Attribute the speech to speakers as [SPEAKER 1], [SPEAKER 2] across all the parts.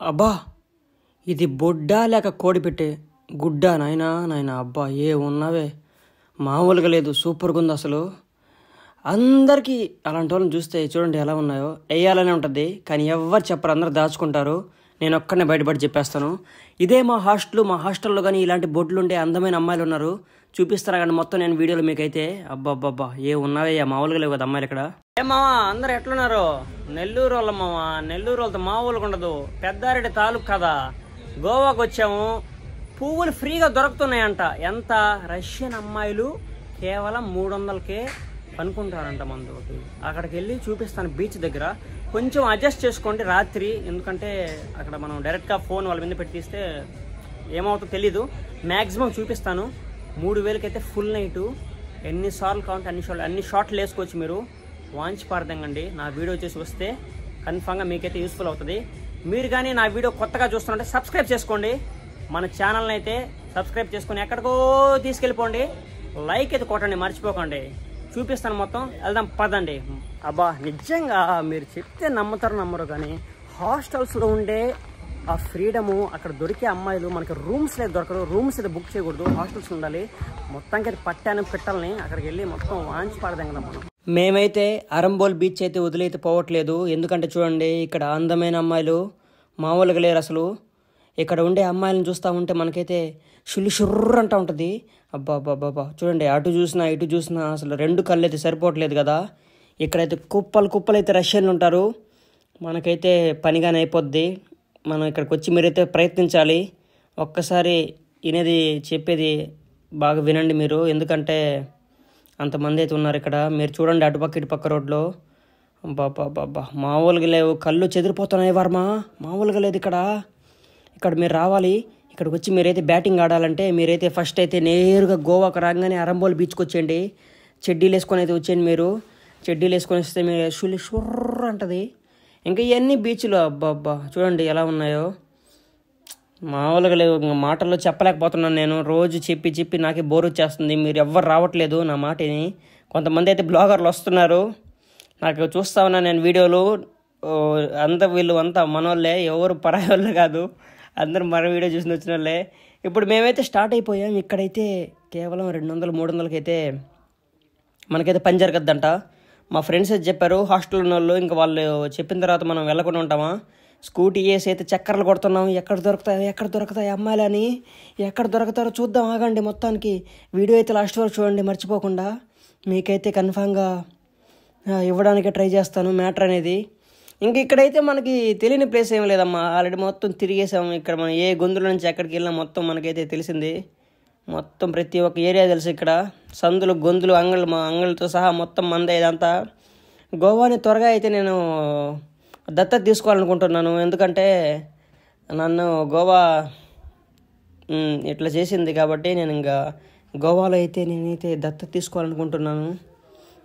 [SPEAKER 1] అబ్బా, ఇది బొడ్డా లేక కోడిపెట్టే గుడ్డా? నాయనా నాయనా, అబ్బా ఏ ఉన్నవే, మామూలుగా లేదు, సూపర్గా ఉంది అసలు. అందరికీ అలాంటి వాళ్ళని చూస్తే చూడండి ఎలా ఉన్నాయో, వేయాలనే ఉంటుంది, కానీ ఎవరు చెప్పరు, అందరు దాచుకుంటారు. నేను ఒక్కడనే బయటపడి చెప్పేస్తాను. ఇదే మా హాస్టల్లో కానీ ఇలాంటి బొడ్లు ఉండే అందమైన అమ్మాయిలు ఉన్నారు. చూపిస్తారా కానీ మొత్తం నేను వీడియోలో మీకైతే. అబ్బా ఏ ఉన్నావే, మామూలుగా లేవు కదా అమ్మాయిలు ఇక్కడ. ఏ మావా, అందరు ఎట్లున్నారు? నెల్లూరు వాళ్ళ మావా, నెల్లూరు వాళ్ళతో మామూలుగా ఉండదు, పెద్దారెడ్డి తాలూకు కదా. గోవాకు వచ్చాము, పువ్వులు ఫ్రీగా దొరుకుతున్నాయంట. ఎంత? రష్యన్ అమ్మాయిలు కేవలం 300కే కనుక్కుంటారంట మనతోటి. అక్కడికి వెళ్ళి చూపిస్తాను బీచ్ దగ్గర. కొంచెం అడ్జస్ట్ చేసుకోండి రాత్రి, ఎందుకంటే అక్కడ మనం డైరెక్ట్గా ఫోన్ వాళ్ళ మీద పెట్టి తీస్తే ఏమవుతుందో తెలీదు. మ్యాక్సిమం చూపిస్తాను. 3000కి అయితే ఫుల్ నైటు. ఎన్నిసార్లు కావాలంటే అన్ని షార్ట్లు వేసుకోవచ్చు మీరు. వాంచి పారదండి. నా వీడియో వచ్చేసి వస్తే కన్ఫామ్గా మీకైతే యూస్ఫుల్ అవుతుంది. మీరు కానీ నా వీడియో కొత్తగా చూస్తుంటే సబ్స్క్రైబ్ చేసుకోండి. మన ఛానల్ని అయితే సబ్స్క్రైబ్ చేసుకొని ఎక్కడికో తీసుకెళ్ళిపోండి. లైక్ అయితే కొట్టండి, మర్చిపోకండి. చూపిస్తాను మొత్తం, వెళ్దాం పదండి. అబ్బా నిజంగా మీరు చెప్తే నమ్ముతారు నమ్మరు, కానీ హాస్టల్స్లో ఉండే ఆ ఫ్రీడము, అక్కడ దొరికే అమ్మాయిలు మనకి రూమ్స్ లేదు, దొరకరు. రూమ్స్ అయితే బుక్ చేయకూడదు, హాస్టల్స్ ఉండాలి. మొత్తానికి అయితే పట్టాను పెట్టాలని అక్కడికి వెళ్ళి మొత్తం వాంచి పడదాం కదా మనం. మేమైతే అరంబోల్ బీచ్ అయితే వదిలేతే పోవట్లేదు. ఎందుకంటే చూడండి, ఇక్కడ అందమైన అమ్మాయిలు మామూలుగా లేరు అసలు. ఇక్కడ ఉండే అమ్మాయిలను చూస్తూ ఉంటే మనకైతే షుర్రు అంటూ ఉంటుంది. అబ్బా చూడండి, అటు చూసినా ఇటు చూసినా అసలు 2 కళ్ళు అయితే సరిపోవట్లేదు కదా. ఇక్కడైతే కుప్పలు అయితే రష్యన్లు ఉంటారు. మనకైతే పనిగానే అయిపోద్ది. మనం ఇక్కడికి వచ్చి మీరైతే ప్రయత్నించాలి. ఒక్కసారి చెప్పేది బాగా వినండి మీరు, ఎందుకంటే అంతమంది అయితే ఉన్నారు ఇక్కడ. మీరు చూడండి అటుపక్క ఇటుపక్క రోడ్లో. అబ్బా మామూలుగా లేవు, కళ్ళు చెదిరిపోతున్నాయి వర్మ, మామూలుగా లేదు ఇక్కడ. మీరు రావాలి. ఇక్కడికి వచ్చి మీరైతే బ్యాటింగ్ ఆడాలంటే మీరైతే ఫస్ట్ అయితే నేరుగా గోవాకు రాగానే అరంబోల్ బీచ్కి వచ్చేయండి. చెడ్డీలు వేసుకొని అయితే వచ్చేయండి. మీరు చెడ్డీలు వేసుకొని వస్తే మీరు షుర్రు అంటుంది. ఇంకా ఇవన్నీ బీచ్లు అబ్బా చూడండి ఎలా ఉన్నాయో, మామూలుగా లేవు. మాటల్లో చెప్పలేకపోతున్నాను నేను. రోజు చెప్పి నాకే బోర్ వచ్చేస్తుంది. మీరు ఎవ్వరు రావట్లేదు నా మాటని. కొంతమంది అయితే బ్లాగర్లు వస్తున్నారు, నాకు చూస్తా ఉన్నా నేను వీడియోలు. వీళ్ళు అంతా మనోళ్ళే, ఎవరు పరాయి వాళ్ళు కాదు, అందరూ మన వీడియో చూసి వచ్చిన వాళ్ళే. ఇప్పుడు మేమైతే స్టార్ట్ అయిపోయాం. ఇక్కడైతే కేవలం 200-300కి అయితే మనకైతే పని జరగద్దంట. మా ఫ్రెండ్స్ అయితే చెప్పారు, హాస్టల్ ఉన్న వాళ్ళు. ఇంకా వాళ్ళు చెప్పిన తర్వాత మనం వెళ్ళకుండా ఉంటామా? స్కూటీ వేసి అయితే చక్కర్లు కొడుతున్నాం. ఎక్కడ దొరుకుతాయి అమ్మాయిలని, ఎక్కడ దొరుకుతారో చూద్దాం, ఆగండి. మొత్తానికి వీడియో అయితే లాస్ట్ వరకు చూడండి మర్చిపోకుండా. మీకైతే కన్ఫామ్గా ఇవ్వడానికి ట్రై చేస్తాను మ్యాటర్ అనేది. ఇంక ఇక్కడైతే మనకి తెలియని ప్లేస్ ఏం లేదమ్మా, ఆల్రెడీ మొత్తం తిరిగేసాము. ఇక్కడ మనం ఏ గొంతుల నుంచి ఎక్కడికి వెళ్ళినా మొత్తం మనకైతే తెలిసింది. మొత్తం ప్రతి ఒక్క ఏరియా తెలుసు ఇక్కడ. సందులు, గొంతులు, అంగళ్ళతో సహా మొత్తం మందే ఇదంతా. గోవాని త్వరగా అయితే నేను దత్తత తీసుకోవాలనుకుంటున్నాను. ఎందుకంటే నన్ను గోవా ఇట్లా చేసింది కాబట్టి నేను ఇంకా గోవాలో అయితే నేనైతే దత్తత తీసుకోవాలనుకుంటున్నాను.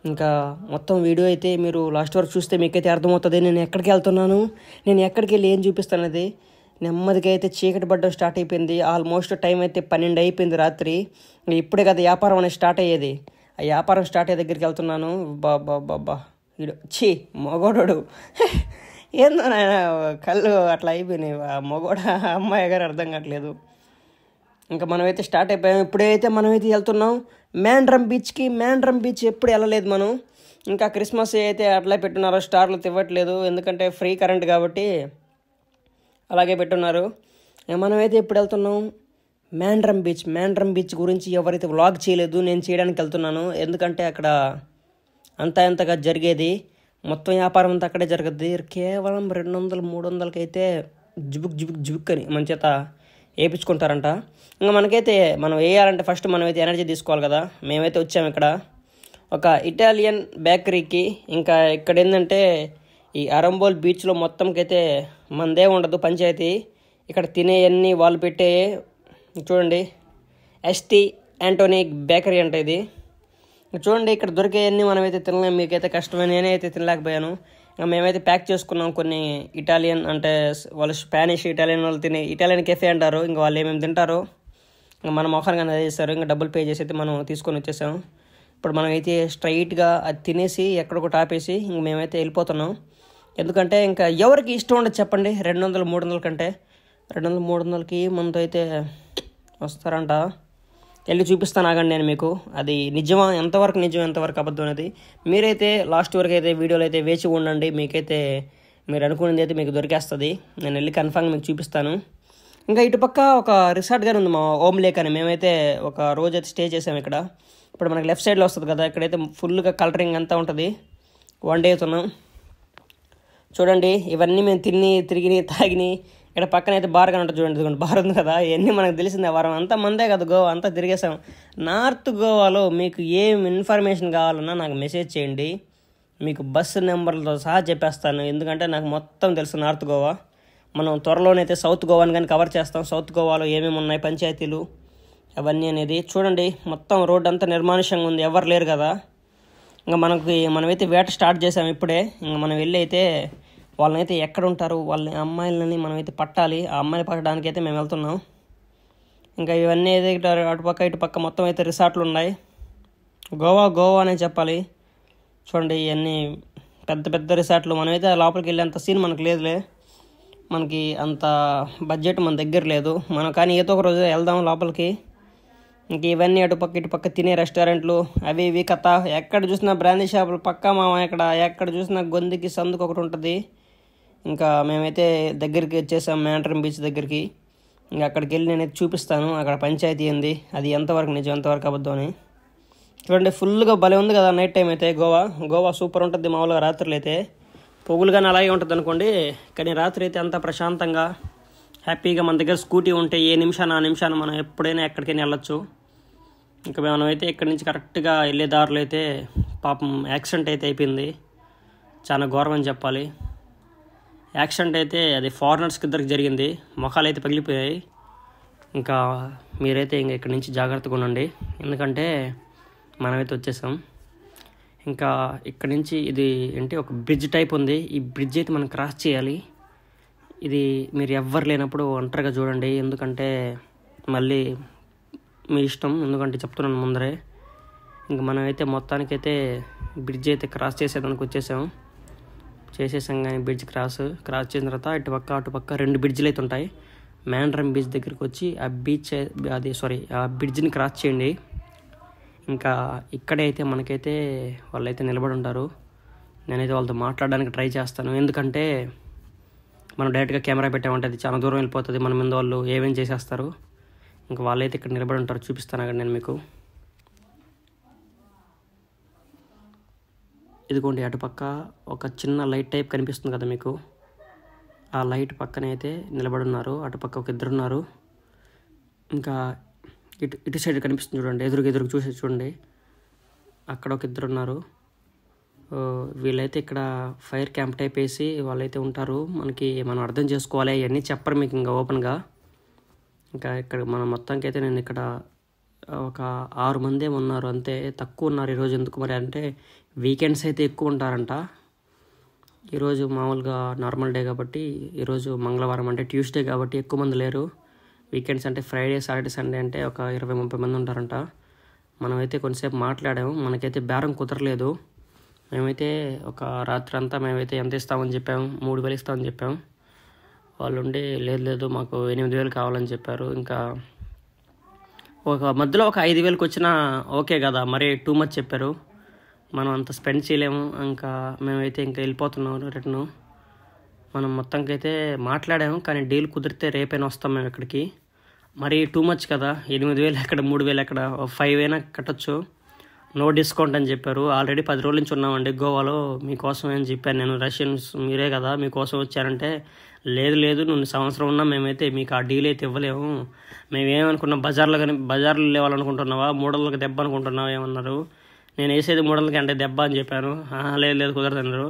[SPEAKER 1] ఇంకా మొత్తం వీడియో అయితే మీరు లాస్ట్ వరకు చూస్తే మీకైతే అర్థమవుతుంది నేను ఎక్కడికి వెళ్తున్నాను, నేను ఎక్కడికి వెళ్ళి ఏం చూపిస్తానది. నెమ్మదిగా అయితే చీకటి పడ్డం స్టార్ట్ అయిపోయింది. ఆల్మోస్ట్ టైం అయితే 12 అయిపోయింది రాత్రి. ఇప్పుడే కదా వ్యాపారం అనేది స్టార్ట్ అయ్యేది. ఆ వ్యాపారం స్టార్ట్ అయ్యే దగ్గరికి వెళ్తున్నాను. బాబా మొగోడు ఏందో నాయన, కళ్ళు అట్లా అయిపోయినాయి. మొగోడ అమ్మాయి గారు అర్థం కావట్లేదు. ఇంకా మనమైతే స్టార్ట్ అయిపోయాం. ఇప్పుడైతే మనమైతే వెళ్తున్నాం మ్యాండ్రమ్ బీచ్కి. మ్యాండ్రమ్ బీచ్ ఎప్పుడు వెళ్ళలేదు మనం. ఇంకా క్రిస్మస్ అయితే అట్లా పెట్టున్నారో, స్టార్లు తివ్వట్లేదు, ఎందుకంటే ఫ్రీ కరెంట్ కాబట్టి అలాగే పెట్టున్నారు. మనమైతే ఎప్పుడు వెళ్తున్నాం మ్యాండ్రమ్ బీచ్. మ్యాండ్రమ్ బీచ్ గురించి ఎవరైతే వ్లాగ్ చేయలేదు, నేను చేయడానికి వెళ్తున్నాను. ఎందుకంటే అక్కడ ఎంతగా జరిగేది, మొత్తం వ్యాపారం అంతా అక్కడే జరుగుద్ది. కేవలం 200-300కి అయితే జుబుక్ అని మన చేత వేయించుకుంటారంట. ఇంకా మనకైతే మనం వేయాలంటే ఫస్ట్ మనమైతే ఎనర్జీ తీసుకోవాలి కదా. మేమైతే వచ్చాము ఇక్కడ ఒక ఇటాలియన్ బేకరీకి. ఇంకా ఇక్కడ ఏంటంటే ఈ అరంబోల్ బీచ్లో మొత్తంకైతే మనదే ఉండదు పంచాయతీ. ఇక్కడ తినేవన్నీ వాళ్ళు పెట్టే, చూడండి ఎస్టీ యాంటోనీ బేకరీ అంటే ఇది. చూడండి ఇక్కడ దొరికేవన్నీ మనమైతే తినలేము, మీకైతే కష్టమే. నేనైతే తినలేకపోయాను. ఇంకా మేమైతే ప్యాక్ చేసుకున్నాం కొన్ని ఇటాలియన్, అంటే వాళ్ళు స్పానిష్ ఇటాలియన్ వాళ్ళు తినే ఇటాలియన్ కెఫే అంటారు. ఇంకా వాళ్ళు ఏమేమి తింటారో ఇంకా మన మొఖానికి అనేది చేస్తారు. ఇంకా డబ్బులు పే చేసి అయితే మనం తీసుకొని వచ్చేసాం. ఇప్పుడు మనం అయితే స్ట్రైట్గా అది తినేసి ఎక్కడికో ఆపేసి ఇంక మేమైతే వెళ్ళిపోతున్నాం. ఎందుకంటే ఇంకా ఎవరికి ఇష్టం ఉండదు చెప్పండి 200 300 కంటే. 200 300కి మనతో అయితే వస్తారంట. వెళ్ళి చూపిస్తాను ఆగండి నేను మీకు, అది నిజమా, ఎంతవరకు నిజం ఎంతవరకు అబద్ధం అనేది. మీరైతే లాస్ట్ వరకు అయితే వీడియోలో అయితే వేచి ఉండండి, మీకైతే మీరు అనుకునేది అయితే మీకు దొరికేస్తుంది. నేను వెళ్ళి కన్ఫామ్గా మీకు చూపిస్తాను. ఇంకా ఇటుపక్క ఒక రిసార్ట్ గానీ ఉంది, మా ఓమ్ లేక్ అని. మేమైతే ఒక రోజు అయితే స్టే చేసాము ఇక్కడ. ఇప్పుడు మనకి లెఫ్ట్ సైడ్లో వస్తుంది కదా, ఇక్కడైతే ఫుల్గా కలరింగ్ అంతా ఉంటుంది. 1 డే అవుతున్నాం చూడండి. ఇవన్నీ మేము తిరిగి తాగిని. ఇక్కడ పక్కన అయితే బార్ కానీ ఉంటుంది చూడండి, ఇదిగోండి బార్ ఉంది కదా. ఇవన్నీ మనకు తెలిసిందే, వారం అంతా మందే కదా గోవా అంతా తిరిగేసాం. నార్త్ గోవాలో మీకు ఏం ఇన్ఫర్మేషన్ కావాలన్నా నాకు మెసేజ్ చేయండి, మీకు బస్సు నెంబర్లతో సహా చెప్పేస్తాను. ఎందుకంటే నాకు మొత్తం తెలుసు నార్త్ గోవా. మనం త్వరలోనైతే సౌత్ గోవాని కానీ కవర్ చేస్తాం. సౌత్ గోవాలో ఏమేమి ఉన్నాయి పంచాయతీలు అవన్నీ అనేది చూడండి. మొత్తం రోడ్ అంతా నిర్మానుష్యంగా ఉంది, ఎవరు లేరు కదా. ఇంకా మనమైతే వేట స్టార్ట్ చేసాం ఇప్పుడే. ఇంకా మనం వెళ్ళి అయితే వాళ్ళనైతే ఎక్కడ ఉంటారు వాళ్ళ అమ్మాయిలని మనమైతే పట్టాలి. ఆ అమ్మాయిని పట్టడానికి అయితే మేము వెళ్తున్నాం. ఇంకా ఇవన్నీ అయితే అటుపక్క ఇటుపక్క మొత్తం అయితే రిసార్ట్లు ఉన్నాయి. గోవా అనే చెప్పాలి. చూడండి ఇవన్నీ పెద్ద పెద్ద రిసార్ట్లు. మనమైతే లోపలికి వెళ్ళేంత సీన్ మనకు లేదులే, మనకి అంత బడ్జెట్ మన దగ్గర లేదు. మనం కానీ ఏదో ఒక రోజు వెళ్దాం లోపలికి. ఇంక ఇవన్నీ అటుపక్క ఇటుపక్క తినే రెస్టారెంట్లు అవి ఇవి కథ. ఎక్కడ చూసినా బ్రాందీ షాపులు పక్కా మామ. ఎక్కడ చూసినా గొంతుకి సందుకు ఒకటి ఉంటుంది. ఇంకా మేమైతే దగ్గరికి వచ్చేసాం మ్యాంట్రమ్ బీచ్ దగ్గరికి. ఇంకా అక్కడికి వెళ్ళి నేనైతే చూపిస్తాను అక్కడ పంచాయతీ ఏంది, అది ఎంతవరకు నిజం ఎంతవరకు అబద్ధం అని. చూడండి ఫుల్గా భలే ఉంది కదా నైట్ టైం అయితే. గోవా సూపర్ ఉంటుంది మామూలుగా. రాత్రులు అయితే పొగులు కానీ అలాగే ఉంటుంది అనుకోండి, కానీ రాత్రి అయితే అంతా ప్రశాంతంగా హ్యాపీగా. మన దగ్గర స్కూటీ ఉంటే ఏ నిమిషాన ఆ నిమిషాన మనం ఎప్పుడైనా ఎక్కడికైనా వెళ్ళొచ్చు. ఇంకా మనమైతే ఇక్కడి నుంచి కరెక్ట్గా వెళ్ళే దారిలో అయితే పాపం యాక్సిడెంట్ అయితే అయిపోయింది. చాలా ఘోరం అని చెప్పాలి. యాక్సిడెంట్ అయితే అది ఫారినర్స్కి ఇద్దరికి జరిగింది, మొఖాలు అయితే పగిలిపోయాయి. ఇంకా మీరైతే ఇంకా ఇక్కడి నుంచి జాగ్రత్తగా ఉండండి, ఎందుకంటే మనమైతే వచ్చేసాం. ఇంకా ఇక్కడి నుంచి ఇది ఏంటి ఒక బ్రిడ్జ్ టైప్ ఉంది. ఈ బ్రిడ్జ్ అయితే మనం క్రాస్ చేయాలి. ఇది మీరు ఎవ్వరు లేనప్పుడు ఒంటరిగా చూడండి, ఎందుకంటే మళ్ళీ మీ ఇష్టం. ఎందుకంటే చెప్తున్నాను ముందరే. ఇంక మనమైతే మొత్తానికైతే బ్రిడ్జ్ అయితే క్రాస్ చేసేదానికి చేసేసాం. కానీ బ్రిడ్జ్ క్రాస్ చేసిన తర్వాత అటుపక్క 2 బ్రిడ్జ్లు అయితే ఉంటాయి. మ్యాంట్రమ్ బీచ్ దగ్గరికి వచ్చి ఆ బ్రిడ్జ్ని క్రాస్ చేయండి. ఇంకా ఇక్కడే అయితే మనకైతే వాళ్ళైతే నిలబడి ఉంటారు. నేనైతే వాళ్ళతో మాట్లాడడానికి ట్రై చేస్తాను, ఎందుకంటే మనం డైరెక్ట్గా కెమెరా పెట్టామంటే అది చాలా దూరం వెళ్ళిపోతుంది, మన మీద వాళ్ళు ఏమేం చేసేస్తారు. ఇంకా వాళ్ళైతే ఇక్కడ నిలబడి ఉంటారు, చూపిస్తాను అక్కడ నేను మీకు. ఇదిగోండి అటుపక్క ఒక చిన్న లైట్ టైప్ కనిపిస్తుంది కదా మీకు, ఆ లైట్ పక్కన అయితే నిలబడి ఉన్నారు. అటుపక్క ఒక 2 ఉన్నారు. ఇంకా ఇటు సైడ్ కనిపిస్తుంది చూడండి, ఎదురుకు చూడండి, అక్కడ ఒక 2 ఉన్నారు. వీళ్ళైతే ఇక్కడ ఫైర్ క్యాంప్ టైప్ వేసి వాళ్ళైతే ఉంటారు. మనం అర్థం చేసుకోవాలి, ఇవన్నీ చెప్పరు మీకు ఇంకా ఓపెన్గా. ఇంకా ఇక్కడ మనం మొత్తానికి అయితే నేను ఇక్కడ ఒక 6 మంది ఉన్నారు అంతే, తక్కువ ఉన్నారు ఈరోజు. ఎందుకు మరి అంటే వీకెండ్స్ అయితే ఎక్కువ ఉంటారంట. ఈరోజు మామూలుగా నార్మల్ డే కాబట్టి, ఈరోజు మంగళవారం అంటే ట్యూస్డే కాబట్టి ఎక్కువ మంది లేరు. వీకెండ్స్ అంటే ఫ్రైడే సాటర్డే సండే అంటే ఒక 20-30 మంది ఉంటారంట. మనమైతే కొంతసేపు మాట్లాడాము, మనకైతే బేరం కుదరలేదు. మేమైతే ఒక రాత్రి అంతా మేమైతే ఎంత ఇస్తామని చెప్పాము, 3,000 ఇస్తామని చెప్పాము. వాళ్ళు ఉండి లేదు మాకు 8,000 కావాలని చెప్పారు. ఇంకా ఒక మధ్యలో ఒక 5,000కి వచ్చినా ఓకే కదా, మరి టూ మచ్ చెప్పారు, మనం అంత స్పెండ్ చేయలేము. ఇంకా మేమైతే ఇంకా వెళ్ళిపోతున్నాం రిటర్ను. మనం మొత్తంకైతే మాట్లాడాము, కానీ డీల్ కుదిరితే రేపైనా వస్తాం మేము ఇక్కడికి. మరి టూ మచ్ కదా, 8,000 ఎక్కడ 3,000 ఎక్కడ, 5 అయినా కట్టచ్చు, నో డిస్కౌంట్ అని చెప్పారు. ఆల్రెడీ 10 రోజుల నుంచి ఉన్నామండి గోవాలో, మీకోసం అని చెప్పాను నేను. రష్యన్స్ మీరే కదా, మీకోసం వచ్చారంటే లేదు నువ్వు సంవత్సరం ఉన్నా మేమైతే మీకు ఆ డీల్ అయితే ఇవ్వలేము. మేమేమనుకున్నాం, బజార్లో లేవాలనుకుంటున్నావా, 300కి దెబ్బ అనుకుంటున్నావా ఏమన్నారు. నేను వేసేది 300కి అంటే దెబ్బ అని చెప్పాను. లేదు కుదరదు అన్నారు.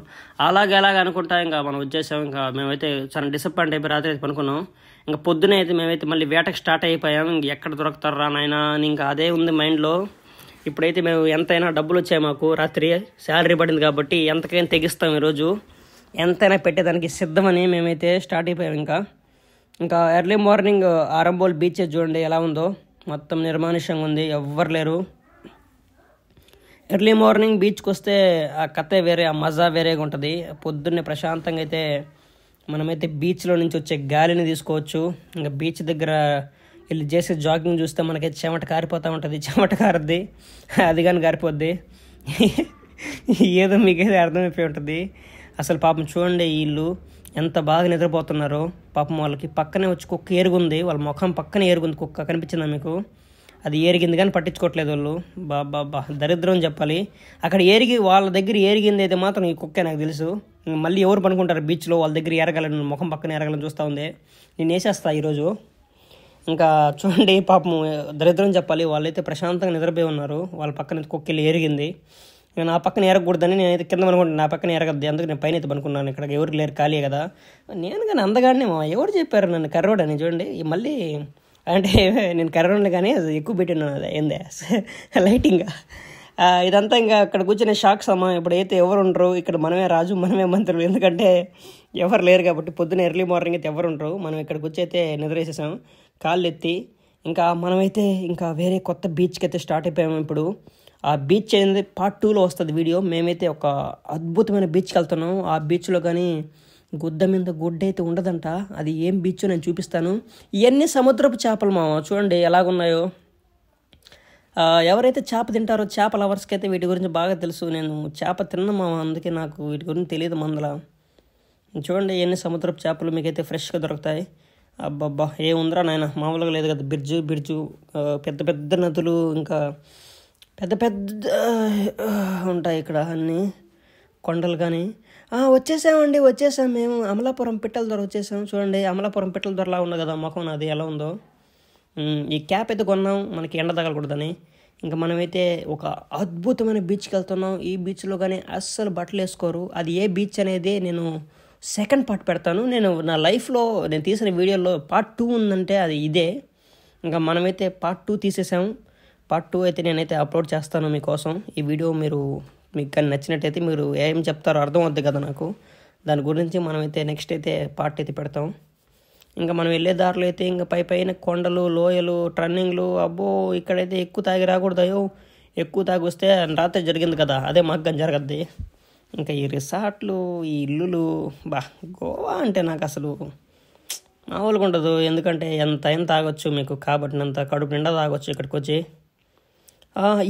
[SPEAKER 1] అలాగే అనుకుంటా ఇంకా మనం వచ్చేసాం. ఇంకా మేమైతే చాలా డిసప్పాయింట్ అయిపోయి రాత్రి అయితే పనుకున్నాం. ఇంకా పొద్దునే అయితే మేమైతే మళ్ళీ వేటకి స్టార్ట్ అయిపోయాం. ఇంక ఎక్కడ దొరుకుతారా నాయనా అని ఇంకా అదే ఉంది మైండ్లో. ఇప్పుడైతే మేము ఎంతైనా డబ్బులు వచ్చాయి మాకు, రాత్రి శాలరీ పడింది కాబట్టి ఎంతకైనా తెగిస్తాం ఈరోజు, ఎంతైనా పెట్టేదానికి సిద్ధమని మేమైతే స్టార్ట్ అయిపోయాం. ఇంకా ఎర్లీ మార్నింగ్ ఆరంబోల్ బీచ్ చూడండి ఎలా ఉందో, మొత్తం నిర్మానుష్యంగా ఉంది, ఎవ్వరు లేరు. ఎర్లీ మార్నింగ్ బీచ్కి వస్తే ఆ కథే వేరే, ఆ మజా వేరేగా ఉంటుంది. పొద్దున్నే ప్రశాంతంగా అయితే మనమైతే బీచ్లో నుంచి వచ్చే గాలిని తీసుకోవచ్చు. ఇంకా బీచ్ దగ్గర వెళ్ళి చేసే జాగింగ్ చూస్తే మనకైతే చెమట కారిపోతూ ఉంటుంది, చెమట కారుద్ది, అది కానీ కారిపోద్ది. ఏదో మీకైతే అర్థమైపోయి ఉంటుంది. అసలు పాపం చూడండి వీళ్ళు ఎంత బాగా నిద్రపోతున్నారో. పాపం వాళ్ళకి పక్కనే వచ్చి కుక్క ఏరుగుంది, వాళ్ళ ముఖం పక్కనే ఏరుగుంది కుక్క, కనిపించిందా మీకు? అది ఏరిగింది కానీ పట్టించుకోవట్లేదు వాళ్ళు. బాబా దరిద్రం చెప్పాలి. అక్కడ వాళ్ళ దగ్గర ఏరిగింది అయితే మాత్రం ఈ కుక్కే నాకు తెలుసు. మళ్ళీ ఎవరు పనుకుంటారు బీచ్లో వాళ్ళ దగ్గర ఎరగాలని, ముఖం పక్కన ఎరగాలని చూస్తూ ఉంది. నేను వేసేస్తా ఈరోజు. ఇంకా చూడండి పాపం దరిద్రం చెప్పాలి, వాళ్ళైతే ప్రశాంతంగా నిద్రపోయి ఉన్నారు. వాళ్ళ పక్కన కుక్కెళ్ళి ఏరిగింది. నా పక్కన ఎరగకూడదని నేనైతే కింద పనుకుంటాను, నా పక్కన ఎరగద్దు, అందుకు నేను పైన అయితే పనుకున్నాను. ఇక్కడ ఎవరికి లేరు, ఖాళీ కదా. నేను కానీ అందగాడిని ఎవరు చెప్పారు నన్ను కర్రోడని? చూడండి మళ్ళీ అంటే నేను కర్రోడ్ని కానీ ఎక్కువ పెట్టినాను, అది ఏందే లైటింగ్ ఇదంతా. ఇంకా అక్కడ కూర్చునే షాక్ సమా. ఇప్పుడైతే ఎవరు ఉండరు ఇక్కడ, మనమే రాజు మనమే మంత్రులు, ఎందుకంటే ఎవరు లేరు కాబట్టి. పొద్దున్న ఎర్లీ మార్నింగ్ అయితే ఎవరు ఉండరు. మనం ఇక్కడికి వచ్చి అయితే నిద్రేసేసాం కాళ్ళు ఎత్తి. ఇంకా మనమైతే ఇంకా వేరే కొత్త బీచ్కి అయితే స్టార్ట్ అయిపోయాము ఇప్పుడు. ఆ బీచ్ అనేది పార్ట్ 2లో వస్తుంది వీడియో. మేమైతే ఒక అద్భుతమైన బీచ్కి వెళ్తున్నాం. ఆ బీచ్లో కానీ గుడ్డ మీద గుడ్డ అయితే ఉండదంట. అది ఏం బీచ్ నేను చూపిస్తాను. ఇవన్నీ సముద్రపు చేపలు మామ, చూడండి ఎలాగున్నాయో. ఎవరైతే చేప తింటారో, చేప లవర్స్కి అయితే వీటి గురించి బాగా తెలుసు. నేను చేప తిన్నా మామ, అందుకే నాకు వీటి గురించి తెలియదు మందల. చూడండి ఎన్ని సముద్రపు చేపలు మీకైతే ఫ్రెష్గా దొరుకుతాయి. అబ్బబ్బా ఏముందిరా నాయన, మామూలుగా లేదు కదా. బిర్జు పెద్ద పెద్ద నదులు, ఇంకా పెద్ద పెద్ద ఉంటాయి ఇక్కడ అన్నీ కొండలు. కానీ వచ్చేసాం మేము అమలాపురం పిట్టల దొర వచ్చేసాం. చూడండి అమలాపురం పిట్టల దొరలా ఉంది కదా ముఖం, అది ఎలా ఉందో. ఈ క్యాప్ అయితే కొన్నాం మనకి ఎండ తగలకూడదని. ఇంకా మనమైతే ఒక అద్భుతమైన బీచ్కి వెళ్తున్నాం. ఈ బీచ్లో కానీ అస్సలు బట్టలు వేసుకోరు. అది ఏ బీచ్ అనేది నేను సెకండ్ పార్ట్ పెడతాను. నేను నా లైఫ్లో నేను తీసిన వీడియోలో పార్ట్ 2 ఉందంటే అది ఇదే. ఇంకా మనమైతే పార్ట్ 2 తీసేసాం. పార్ట్ 2 అయితే నేనైతే అప్లోడ్ చేస్తాను మీకోసం. ఈ వీడియో మీకు కానీ నచ్చినట్టయితే మీరు ఏం చెప్తారో అర్థం అవుద్ది కదా నాకు. దాని గురించి మనమైతే నెక్స్ట్ అయితే పార్ట్ అయితే పెడతాం. ఇంకా మనం వెళ్ళే దారిలో అయితే ఇంకా పైన కొండలు, లోయలు, టర్నింగ్లు. అబ్బో ఇక్కడైతే ఎక్కువ తాగి రాకూడదయో. ఎక్కువ తాగి వస్తే రాత్రి జరిగింది కదా, అదే మాకు కానీ జరగద్ది. ఇంకా ఈ రిసార్ట్లు, ఈ ఇల్లులు, గోవా అంటే నాకు అసలు మామూలుగా ఉండదు. ఎందుకంటే ఎంత తాగొచ్చు మీకు కాబట్టినంత కడుపు నిండా తాగొచ్చు ఇక్కడికి వచ్చి.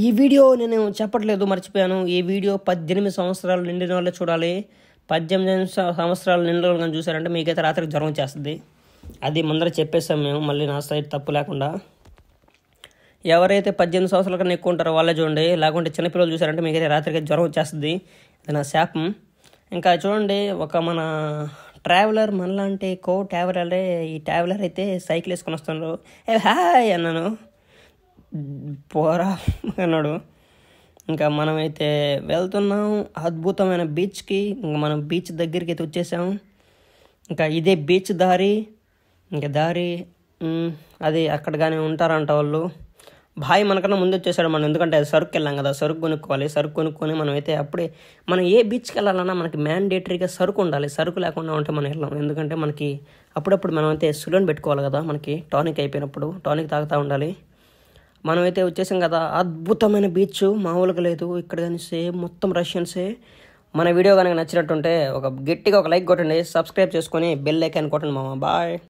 [SPEAKER 1] ఈ వీడియో నేను చెప్పట్లేదు, మర్చిపోయాను. ఈ వీడియో 18 సంవత్సరాలు నిండిన వాళ్ళే చూడాలి. 18 సంవత్సరాలు నిండిన వాళ్ళు కానీ చూసారంటే మీకైతే రాత్రికి జ్వరం వచ్చేస్తుంది. అది ముందర చెప్పేసాం మేము, మళ్ళీ నా సైడ్ తప్పు లేకుండా. ఎవరైతే 18 సంవత్సరాల కన్నా ఎక్కువ ఉంటారో వాళ్ళే చూడండి, లేకుంటే చిన్నపిల్లలు చూసారంటే మీకైతే రాత్రికి జ్వరం వచ్చేస్తుంది. అది నా శాపం. ఇంకా చూడండి ఒక మన ట్రావెలర్, మనలాంటి ట్రావెలరే. ఈ ట్రావెలర్ అయితే సైకిల్ వేసుకొని వస్తున్నారు. హాయ్ అన్నాను, పోరా అన్నాడు. ఇంకా మనమైతే వెళ్తున్నాం అద్భుతమైన బీచ్కి. ఇంకా మనం బీచ్ దగ్గరికి అయితే వచ్చేసాం. ఇంకా ఇదే బీచ్ దారి. ఇంకా దారి అది అక్కడ కానీ ఉంటారంట వాళ్ళు. భాయ్ మనకన్నా ముందు వచ్చేసాడు మనం, ఎందుకంటే అది సరుకు వెళ్ళాం కదా, సరుకు కొనుక్కోవాలి. సరుకు కొనుక్కొని మనమైతే అప్పుడే మనం ఏ బీచ్కి వెళ్ళాలన్నా మనకి మ్యాండేటరీగా సరుకు ఉండాలి. సరుకు లేకుండా ఉంటే మనం వెళ్ళాం. ఎందుకంటే మనకి అప్పుడప్పుడు మనమైతే సులోన్ పెట్టుకోవాలి కదా, మనకి టానిక్ అయిపోయినప్పుడు టానిక్ తాగుతూ ఉండాలి. మనమైతే వచ్చేసాం కదా, అద్భుతమైన బీచ్ మామూలుగా లేదు. ఇక్కడ కానీ సేమ్ మొత్తం రష్యన్సే. మన వీడియో కనుక నచ్చినట్టుంటే గట్టిగా ఒక లైక్ కొట్టండి, సబ్స్క్రైబ్ చేసుకొని బెల్ ఐకాన్ కొట్టండి మామ. బాయ్.